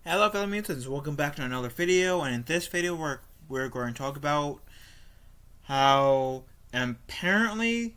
Hello fellow mutants, welcome back to another video, and in this video we're going to talk about how apparently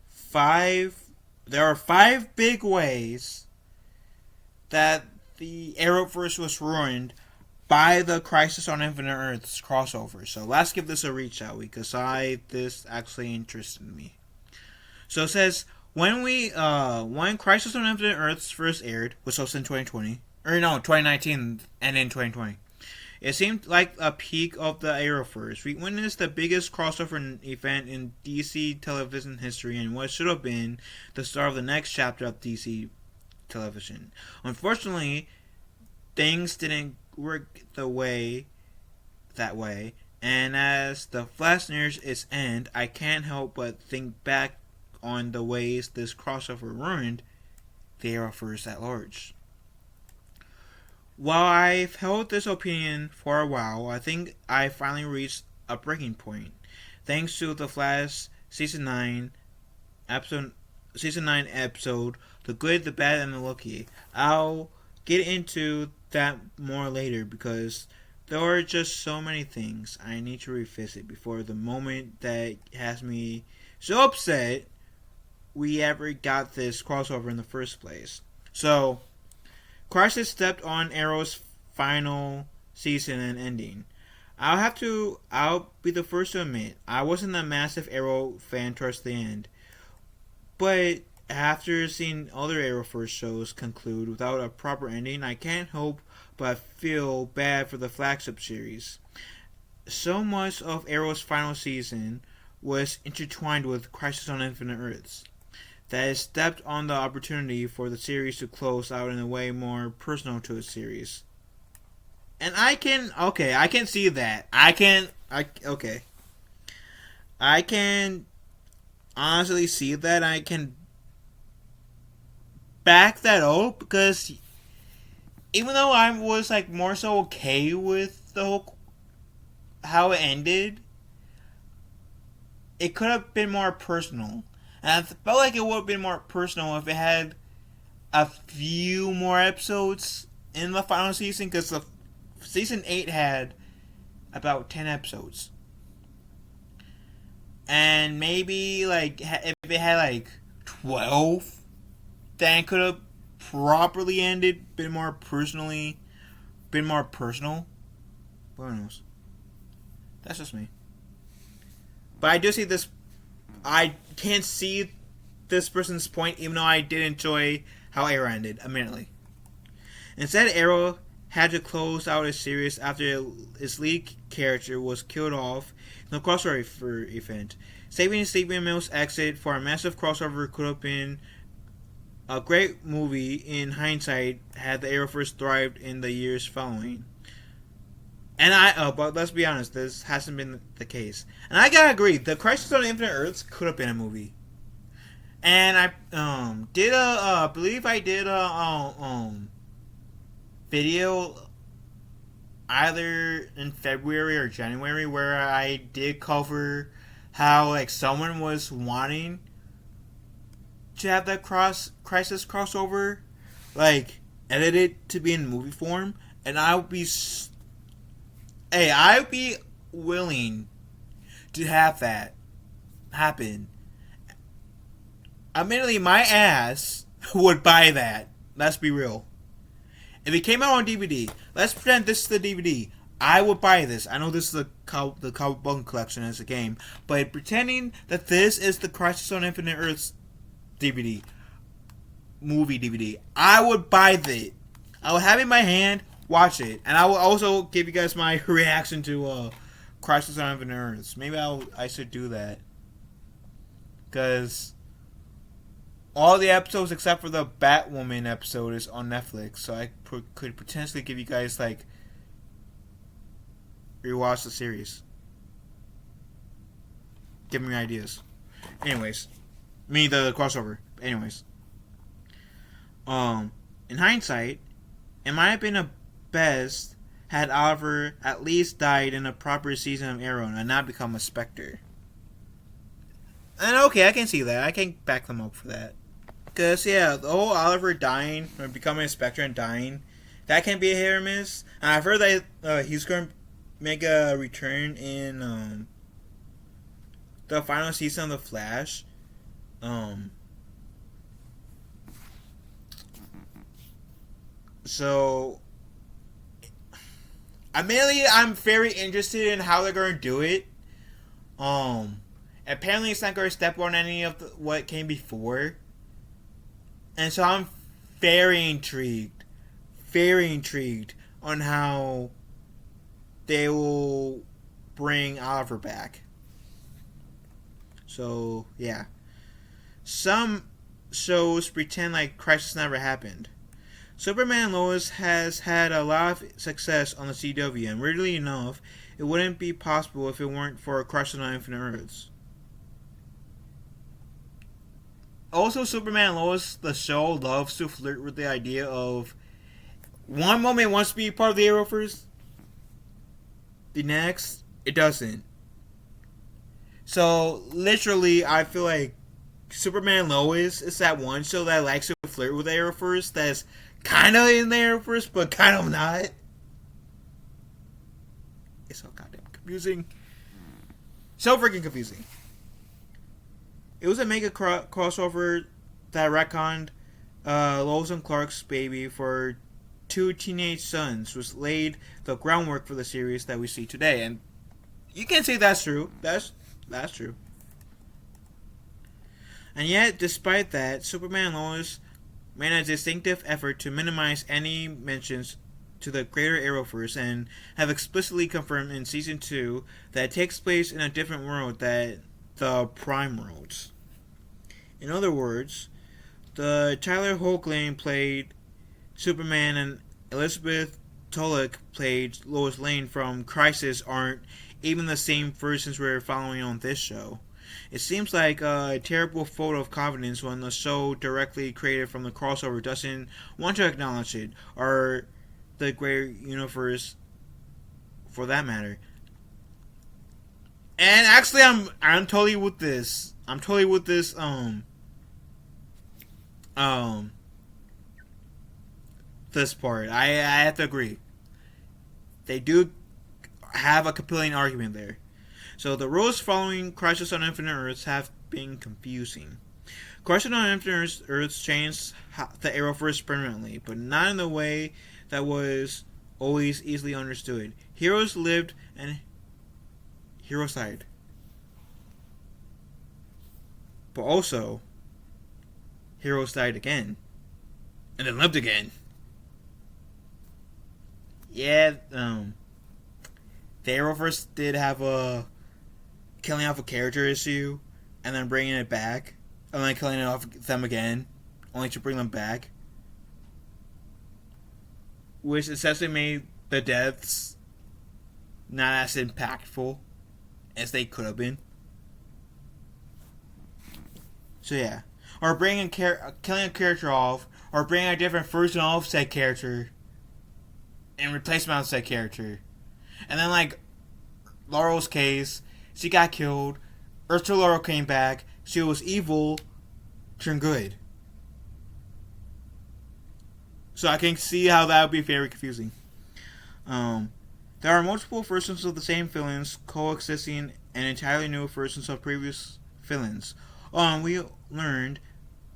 five there are five big ways that the Arrowverse was ruined by the Crisis on Infinite Earths crossover. So let's give this a read, shall we? Because this actually interested me. So it says when Crisis on Infinite Earths first aired, which was in 2020, or no, 2019 and in 2020. It seemed like a peak of the Arrowverse. We witnessed the biggest crossover event in DC television history and what should have been the start of the next chapter of DC television. Unfortunately, things didn't work that way, and as the Flash nears its end, I can't help but think back on the ways this crossover ruined the Arrowverse at large. While I've held this opinion for a while, I think I finally reached a breaking point. Thanks to the Flash season 9 episode, The Good, the Bad, and the Lucky. I'll get into that more later because there are just so many things I need to revisit before the moment that has me so upset we ever got this crossover in the first place. So, Crisis stepped on Arrow's final season and ending. I'll be the first to admit, I wasn't a massive Arrow fan towards the end. But after seeing other Arrowverse shows conclude without a proper ending, I can't help but feel bad for the flagship series. So much of Arrow's final season was intertwined with Crisis on Infinite Earths that it stepped on the opportunity for the series to close out in a way more personal to its series. And I can see that. I can honestly see that. I can back that up because even though I was like more so okay with the whole how it ended, it could have been more personal. And I felt like it would have been more personal if it had a few more episodes in the final season, because the season 8 had about 10 episodes. And maybe like if it had like 12, then it could have properly ended, been more personal. Who knows? That's just me. But I do see this. I can't see this person's point, even though I did enjoy how Arrow ended, admittedly. Instead, Arrow had to close out his series after its lead character was killed off in the crossover event. Saving Stephen Mill's exit for a massive crossover could have been a great movie in hindsight had the Arrowverse thrived in the years following. But let's be honest, this hasn't been the case. And I gotta agree, the Crisis on Infinite Earths could have been a movie. And I believe I did a video either in February or January where I did cover how like someone was wanting to have that Crisis crossover like edited to be in movie form, and I'd be willing to have that happen. Admittedly, my ass would buy that. Let's be real. If it came out on DVD, let's pretend this is the DVD. I would buy this. I know this is the comic book collection as a game, but pretending that this is the Crisis on Infinite Earths DVD, movie DVD, I would buy that. I would have it in my hand, watch it, and I will also give you guys my reaction to Crisis on Infinite Earths. Maybe I should do that, because all the episodes except for the Batwoman episode is on Netflix, so I could potentially give you guys like rewatch the series. Give me ideas. Anyways, the crossover. Anyways, in hindsight, it might have been a best had Oliver at least died in a proper season of Arrow and not become a Spectre. And okay, I can see that. I can back them up for that. Because, yeah, the whole Oliver dying, or becoming a Spectre and dying, That can be a hit or miss. And I've heard that he's going to make a return in the final season of The Flash. Um, so, admittedly, I'm very interested in how they're going to do it. Apparently, it's not going to step on any of what came before, and so I'm very intrigued on how they will bring Oliver back. So yeah, some shows pretend like Crisis never happened. Superman Lois has had a lot of success on the CW, and weirdly enough, it wouldn't be possible if it weren't for Crisis on Infinite Earths. Also, Superman Lois, the show, loves to flirt with the idea of one moment it wants to be part of the Arrowverse, the next it doesn't. So literally, I feel like Superman Lois is that one show that likes to flirt with the Arrowverse that's kind of in the Arrowverse, but kind of not. It's so goddamn confusing. So freaking confusing. It was a mega crossover that retconned Lois and Clark's baby for two teenage sons, which laid the groundwork for the series that we see today. And you can't say that's true. That's true. And yet, despite that, Superman and Lois made a distinctive effort to minimize any mentions to the greater Arrowverse and have explicitly confirmed in Season 2 that it takes place in a different world than the Prime Worlds. In other words, the Tyler Hoechlin played Superman and Elizabeth Tulloch played Lois Lane from Crisis aren't even the same versions we're following on this show. It seems like a terrible photo of confidence when the show directly created from the crossover doesn't want to acknowledge it, or the greater universe for that matter. And actually, I'm totally with this. I'm totally with this. This part. I have to agree. They do have a compelling argument there. So the rules following Crisis on Infinite Earths have been confusing. Crisis on Infinite Earths changed the Arrowverse permanently, but not in the way that was always easily understood. Heroes lived and heroes died. But also, heroes died again. And then lived again. Yeah, the Arrowverse did have a killing off a character issue, and then bringing it back, and then killing it off them again, only to bring them back. Which essentially made the deaths not as impactful as they could have been. So yeah. Or killing a character off, or bringing a different version of said character, and replacement of said character. And then like, Laurel's case, she got killed, Ursula Laurel came back, she was evil, turned good. So I can see how that would be very confusing. There are multiple versions of the same villains coexisting and entirely new versions of previous villains. We learned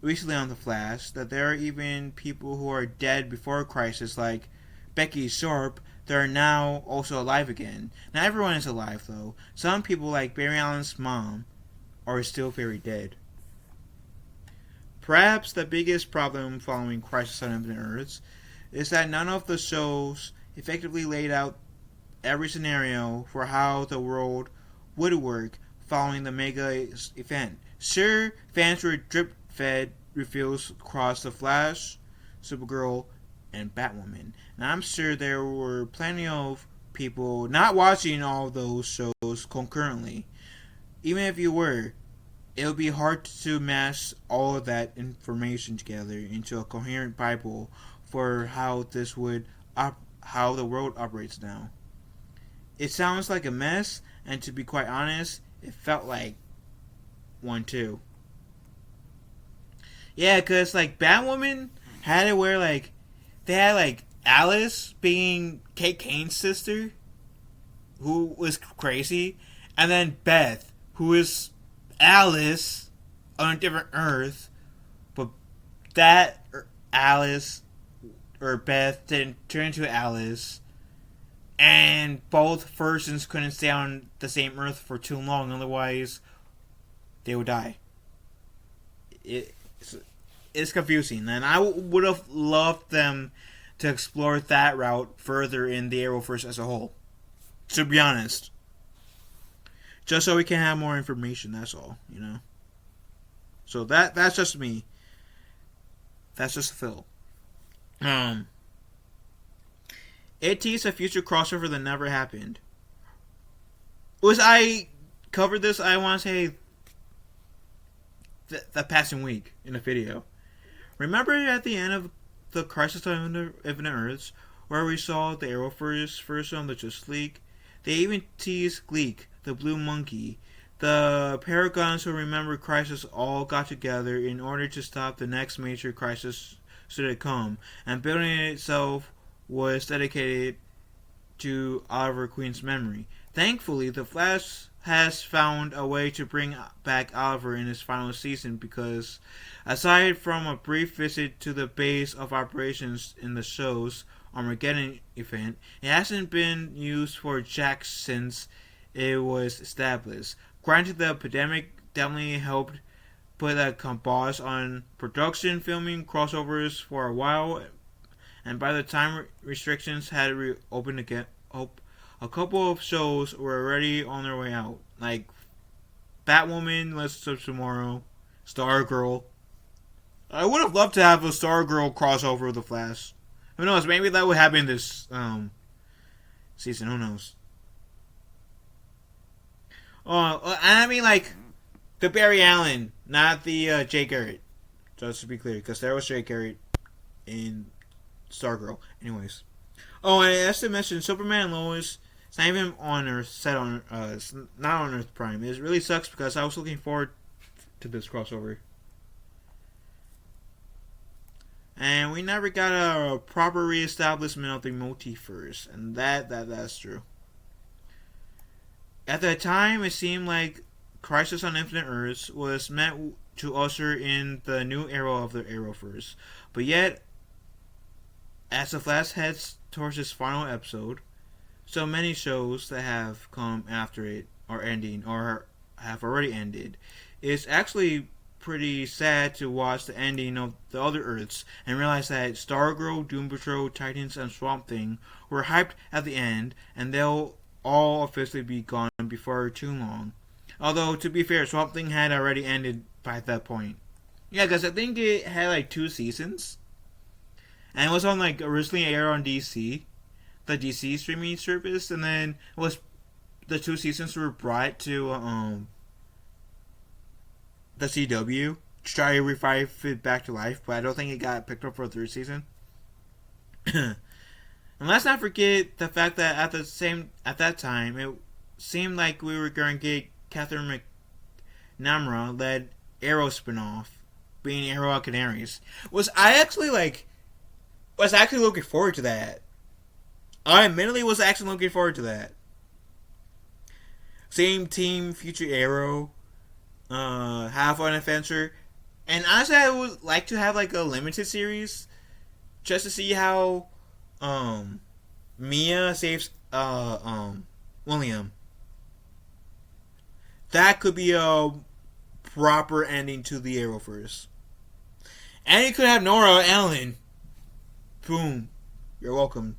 recently on The Flash that there are even people who are dead before Crisis, like Becky Sharp, that are now also alive again. Not everyone is alive, though. Some people, like Barry Allen's mom, are still very dead. Perhaps the biggest problem following Crisis on Infinite Earths is that none of the shows effectively laid out every scenario for how the world would work following the mega event. Sure, fans were drip-fed reveals across The Flash, Supergirl, and Batwoman. And I'm sure there were plenty of people not watching all those shows concurrently. Even if you were, it would be hard to mash all of that information together into a coherent Bible for how how the world operates now. It sounds like a mess, and to be quite honest, it felt like one too. Yeah, cause like Batwoman had it where like they had like Alice being Kate Kane's sister, who was crazy, and then Beth, who is Alice on a different Earth, but that Alice or Beth didn't turn into Alice, and both versions couldn't stay on the same Earth for too long, otherwise they would die. It's confusing, and I would have loved them to explore that route further in the Arrowverse as a whole. To be honest, just so we can have more information. That's all, you know. So that's just me. That's just Phil. It teased a future crossover that never happened. Was I covered this? I want to say the passing week in a video. Remember at the end of the Crisis on Infinite Earths, where we saw the Arrowverse first on the Justice League? They even teased Gleek, the Blue Monkey. The Paragons who remember Crisis all got together in order to stop the next major crisis should it come, and building itself was dedicated to Oliver Queen's memory. Thankfully, The Flash has found a way to bring back Oliver in his final season because, aside from a brief visit to the base of operations in the show's Armageddon event, it hasn't been used for Jack since it was established. Granted, the pandemic definitely helped put a kibosh on production filming crossovers for a while, and by the time restrictions had reopened again, a couple of shows were already on their way out, like Batwoman, Legends of Tomorrow, Stargirl. I would have loved to have a Stargirl crossover with The Flash. Who knows? Maybe that would happen this season. Who knows? I mean, like the Barry Allen, not the Jay Garrett. Just to be clear, because there was Jay Garrett in Stargirl. Anyways. Oh, and as I mentioned, Superman and Lois. It's not even on Earth, set on, it's not on Earth Prime. It really sucks because I was looking forward to this crossover. And we never got a proper reestablishment of the multiverse, and that's true. At the time, it seemed like Crisis on Infinite Earths was meant to usher in the new era of the Arrowverse. But yet, as the Flash heads towards its final episode, so many shows that have come after it are ending or have already ended. It's actually pretty sad to watch the ending of the other Earths and realize that Stargirl, Doom Patrol, Titans, and Swamp Thing were hyped at the end, and they'll all officially be gone before too long. Although, to be fair, Swamp Thing had already ended by that point. Yeah, because I think it had like 2 seasons. And it was on like originally aired on DC, the DC streaming service, and then it was the 2 seasons were brought to the CW to try to revive it back to life, but I don't think it got picked up for a 3rd season. And let's not forget the fact that at that time it seemed like we were going to get Catherine McNamara led Arrow spinoff, being Arrow Canaries. Was actually looking forward to that. I admittedly was actually looking forward to that. Same team, future Arrow, have an adventure, and honestly, I would like to have like a limited series, just to see how Mia saves William. That could be a proper ending to the Arrowverse, and you could have Nora Allen. Boom, you're welcome.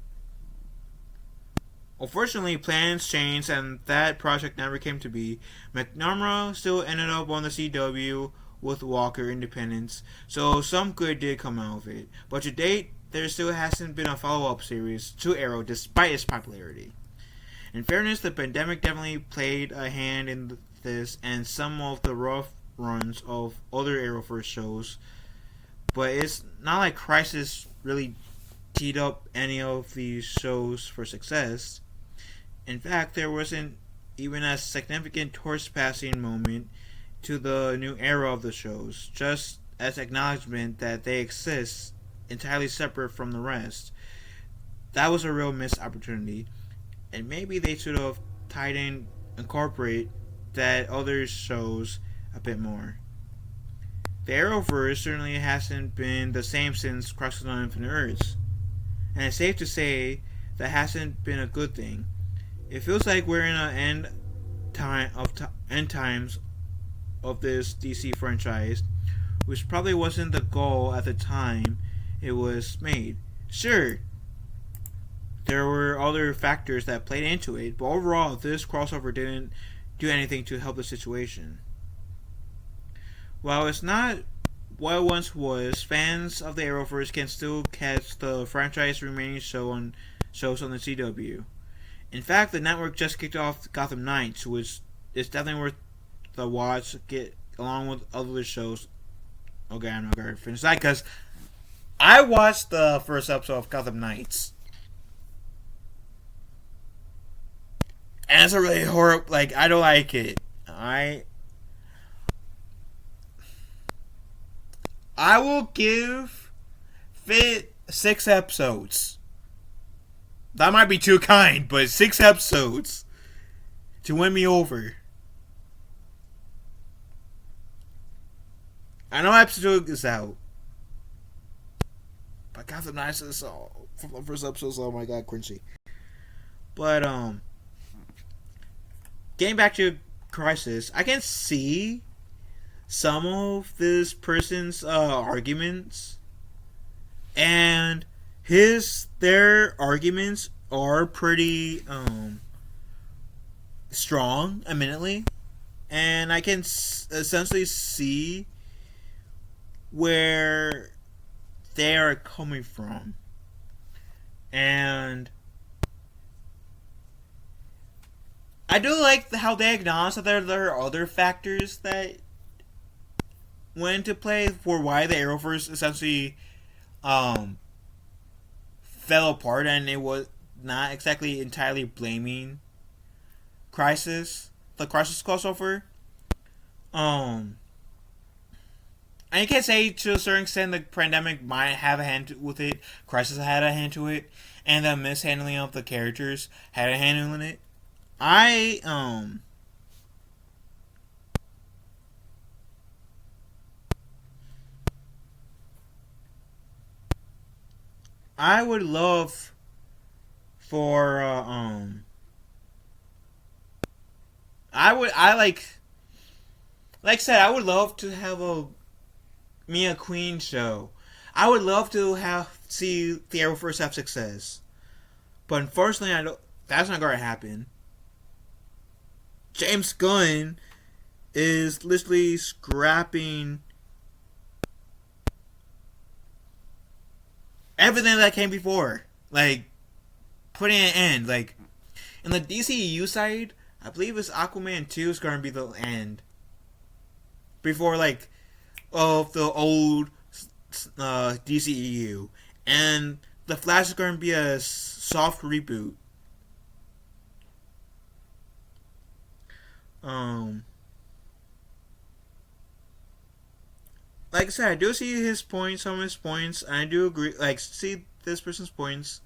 Unfortunately, plans changed and that project never came to be. McNamara still ended up on the CW with Walker Independence, so some good did come out of it. But to date, there still hasn't been a follow-up series to Arrow despite its popularity. In fairness, the pandemic definitely played a hand in this and some of the rough runs of other Arrowverse shows, but it's not like Crisis really teed up any of these shows for success. In fact, there wasn't even a significant torch passing moment to the new era of the shows, just as acknowledgement that they exist entirely separate from the rest. that was a real missed opportunity, and maybe they should have tied in, incorporate that other shows a bit more. The Arrowverse certainly hasn't been the same since Crisis on Infinite Earths, and it's safe to say that hasn't been a good thing. It feels like we're in an end times of this DC franchise, which probably wasn't the goal at the time it was made. Sure, there were other factors that played into it, but overall, this crossover didn't do anything to help the situation. While it's not what it once was, fans of the Arrowverse can still catch the franchise remaining shows on the CW. In fact, the network just kicked off Gotham Knights, which is definitely worth the watch. Get along with other shows. Okay, I'm not gonna finish that because I watched the first episode of Gotham Knights, and it's a really horrible. Like, I don't like it. I will give Fit 6 episodes. That might be too kind, but 6 episodes to win me over. I know episode is out, but Gotham Knights is from the first episode. Oh my god, cringy. But getting back to Crisis, I can see some of this person's arguments, and their arguments are pretty strong, admittedly, and I can essentially see where they are coming from, and I do like how they acknowledge that there are other factors that went into play for why the Arrowverse essentially fell apart, and it was not exactly entirely blaming the Crisis crossover. And you can say to a certain extent the pandemic might have a hand with it, Crisis had a hand to it, and the mishandling of the characters had a hand in it. I would love for like I said, I would love to have a Mia Queen show. I would love to see the Arrowverse have success, but unfortunately, I don't. That's not going to happen. James Gunn is literally scrapping everything that came before, like putting an end. Like in the DCEU side, I believe it's Aquaman 2 is going to be the end before like of the old DCEU, and the Flash is going to be a soft reboot. Like I said, I do see his points, some of his points, and I do agree. Like, see this person's points.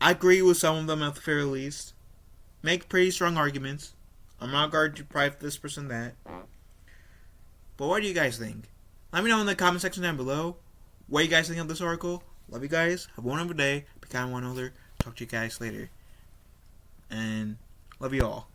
I agree with some of them at the very least. Make pretty strong arguments. I'm not going to deprive this person that. But what do you guys think? Let me know in the comment section down below what you guys think of this article. Love you guys. Have a wonderful day. Be kind to one another. Talk to you guys later. And love you all.